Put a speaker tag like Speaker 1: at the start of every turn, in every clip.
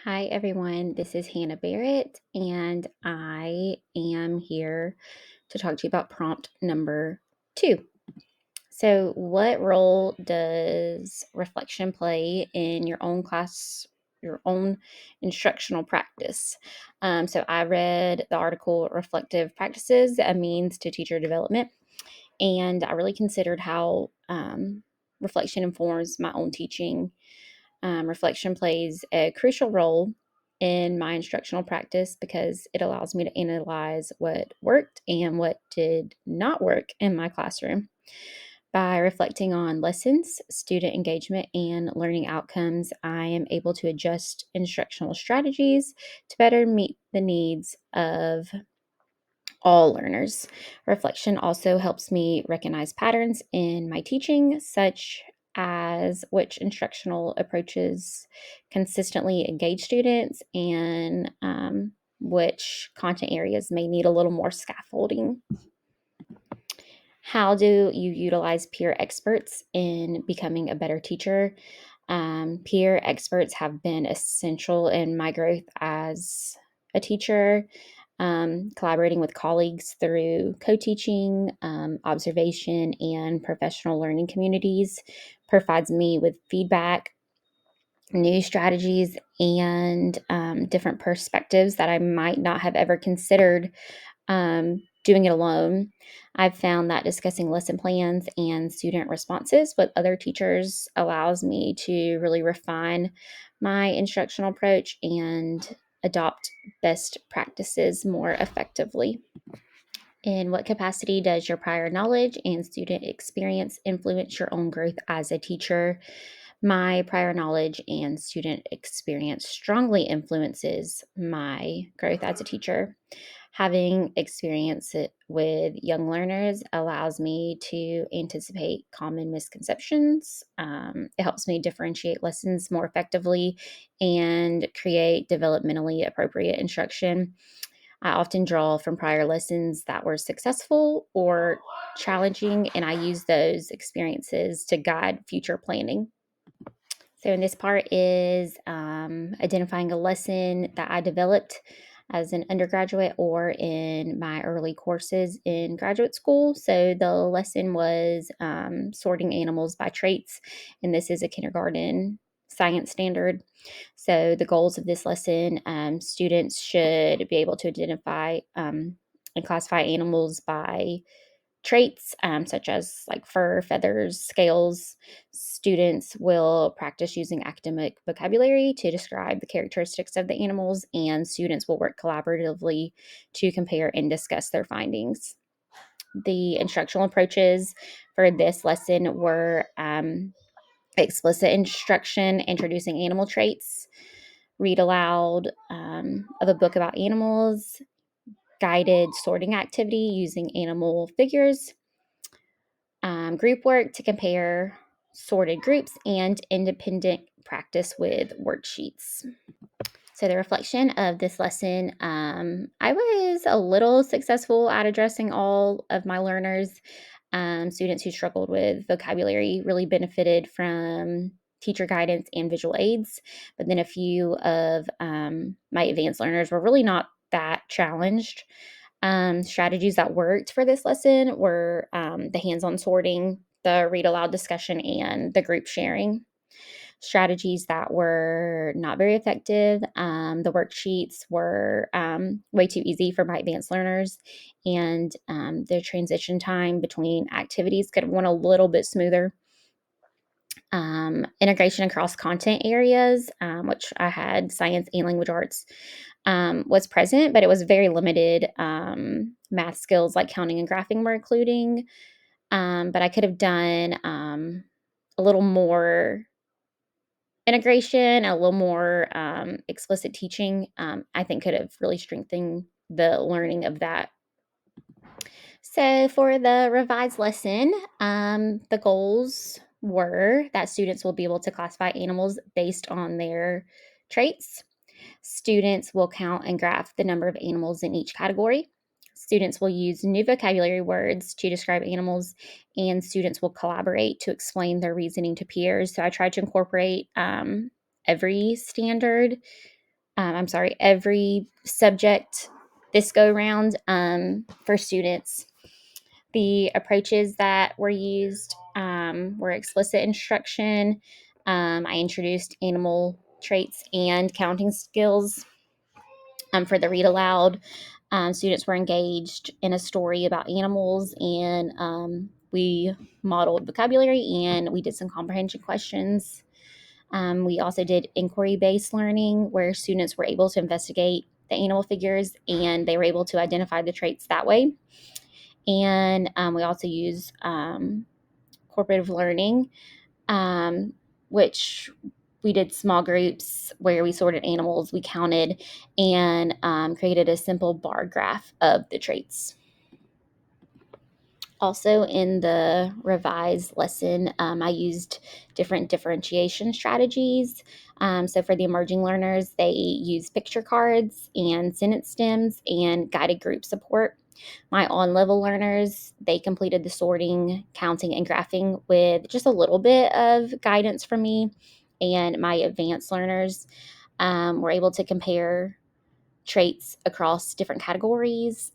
Speaker 1: Hi, everyone. This is Hannah Barrett, and I am here to talk to you about prompt number 2. So, what role does reflection play in your own class, your own instructional practice? So, I read the article Reflective Practices, a Means to Teacher Development, and I really considered how reflection informs my own teaching. Reflection plays a crucial role in my instructional practice because it allows me to analyze what worked and what did not work in my classroom. By reflecting on lessons, student engagement, and learning outcomes, I am able to adjust instructional strategies to better meet the needs of all learners. Reflection also helps me recognize patterns in my teaching, such as which instructional approaches consistently engage students and which content areas may need a little more scaffolding. How do you utilize peer experts in becoming a better teacher? Peer experts have been essential in my growth as a teacher. Collaborating with colleagues through co teaching, observation, and professional learning communities provides me with feedback, new strategies, and different perspectives that I might not have ever considered doing it alone. I've found that discussing lesson plans and student responses with other teachers allows me to really refine my instructional approach and adopt best practices more effectively. In what capacity does your prior knowledge and student experience influence your own growth as a teacher? My prior knowledge and student experience strongly influences my growth as a teacher. Having experience it with young learners allows me to anticipate common misconceptions. It helps me differentiate lessons more effectively and create developmentally appropriate instruction. I often draw from prior lessons that were successful or challenging, and I use those experiences to guide future planning. So, in this part is identifying a lesson that I developed as an undergraduate or in my early courses in graduate school. So, the lesson was sorting animals by traits, and this is a kindergarten science standard. So, the goals of this lesson, students should be able to identify and classify animals by traits, such as like fur, feathers, scales. Students will practice using academic vocabulary to describe the characteristics of the animals, and students will work collaboratively to compare and discuss their findings. The instructional approaches for this lesson were explicit instruction, introducing animal traits, read aloud of a book about animals, guided sorting activity using animal figures, group work to compare sorted groups, and independent practice with worksheets. So, the reflection of this lesson, I was a little successful at addressing all of my learners. Students who struggled with vocabulary really benefited from teacher guidance and visual aids. But then a few of my advanced learners were really not that challenged. Strategies that worked for this lesson were the hands on sorting, the read aloud discussion, and the group sharing. Strategies that were not very effective, the worksheets were way too easy for my advanced learners, and the transition time between activities could have went a little bit smoother. Integration across content areas, which I had science and language arts, was present, but it was very limited. Math skills like counting and graphing were including, but I could have done a little more integration and a little more explicit teaching. I think could have really strengthened the learning of that. So, for the revised lesson, the goals were that students will be able to classify animals based on their traits. Students will count and graph the number of animals in each category. Students will use new vocabulary words to describe animals, and students will collaborate to explain their reasoning to peers. So I tried to incorporate every standard every subject this go round for students. The approaches that were used were explicit instruction. I introduced animal traits and counting skills for the read aloud. Students were engaged in a story about animals, and we modeled vocabulary and we did some comprehension questions. We also did inquiry based learning, where students were able to investigate the animal figures and they were able to identify the traits that way. And we also use cooperative learning, which we did small groups where we sorted animals, we counted, and created a simple bar graph of the traits. Also, in the revised lesson, I used different differentiation strategies. So, for the emerging learners, they used picture cards and sentence stems and guided group support. My on level learners, they completed the sorting, counting, and graphing with just a little bit of guidance from me. And my advanced learners were able to compare traits across different categories.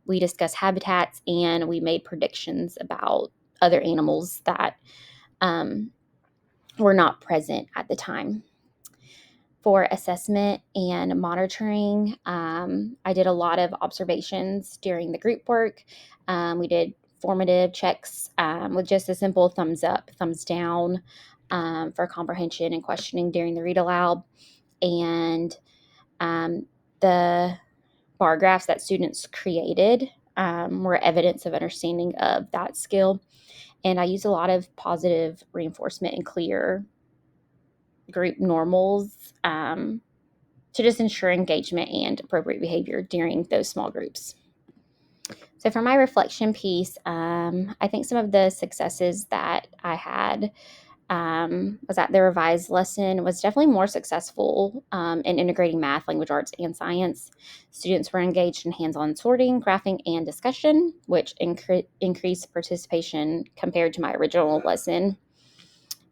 Speaker 1: We discussed habitats and we made predictions about other animals that um, were not present at the time. For assessment and monitoring, I did a lot of observations during the group work. We did formative checks with just a simple thumbs up, thumbs down for comprehension and questioning during the read aloud. And the bar graphs that students created were evidence of understanding of that skill. And I use a lot of positive reinforcement and clear group normals to just ensure engagement and appropriate behavior during those small groups. So, for my reflection piece, I think some of the successes that I had was that the revised lesson was definitely more successful in integrating math, language arts, and science. Students were engaged in hands-on sorting, graphing, and discussion, which increased participation compared to my original lesson.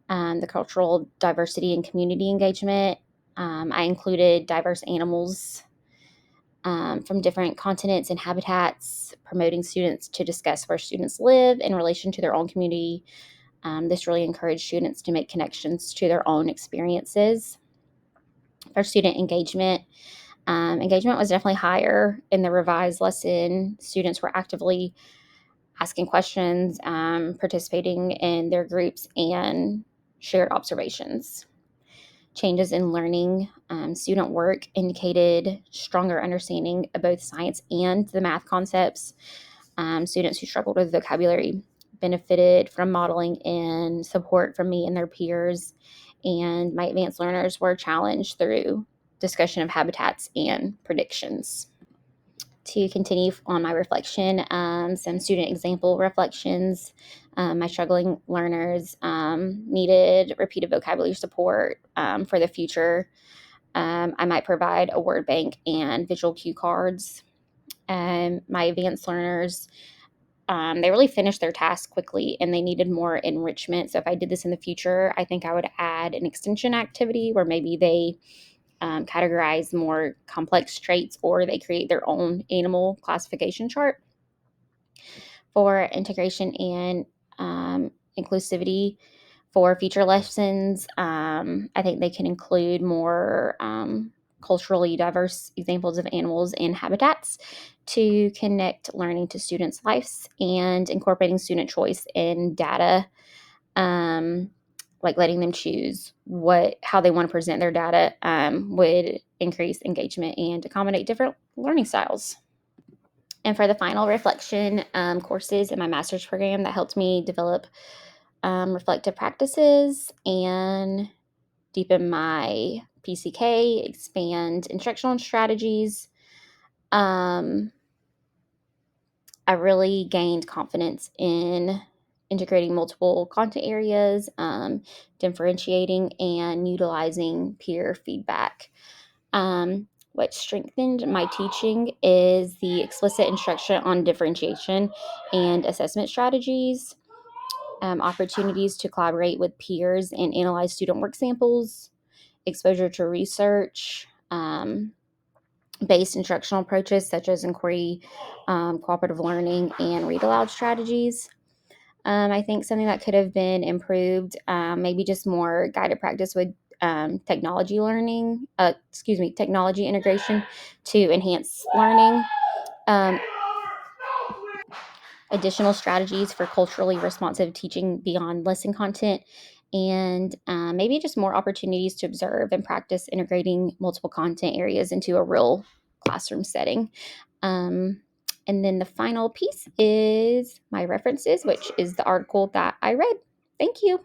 Speaker 1: The cultural diversity and community engagement. I included diverse animals from different continents and habitats, promoting students to discuss where students live in relation to their own community. This really encouraged students to make connections to their own experiences. For student engagement, engagement was definitely higher in the revised lesson. Students were actively asking questions, participating in their groups, and shared observations. Changes in learning, student work indicated stronger understanding of both science and the math concepts. Students who struggled with vocabulary benefited from modeling and support from me and their peers. And my advanced learners were challenged through discussion of habitats and predictions. To continue on my reflection, some student example reflections. My struggling learners needed repeated vocabulary support for the future. I might provide a word bank and visual cue cards. My advanced learners, they really finished their task quickly and they needed more enrichment. So if I did this in the future, I think I would add an extension activity where maybe they categorize more complex traits or they create their own animal classification chart. For integration and inclusivity for future lessons, I think they can include more culturally diverse examples of animals and habitats to connect learning to students' lives and incorporating student choice in data, um, like letting them choose how they want to present their data would increase engagement and accommodate different learning styles. And for the final reflection, courses in my master's program that helped me develop reflective practices and deepen my PCK, expand instructional strategies. Um, I really gained confidence in integrating multiple content areas, differentiating and utilizing peer feedback. What strengthened my teaching is the explicit instruction on differentiation and assessment strategies, opportunities to collaborate with peers and analyze student work samples, exposure to research, based instructional approaches such as inquiry, cooperative learning, and read aloud strategies. I think something that could have been improved, maybe just more guided practice with technology learning, technology integration to enhance learning. Um, Additional strategies for culturally responsive teaching beyond lesson content, and maybe just more opportunities to observe and practice integrating multiple content areas into a real classroom setting. Um, and then the final piece is my references, which is the article that I read. Thank you.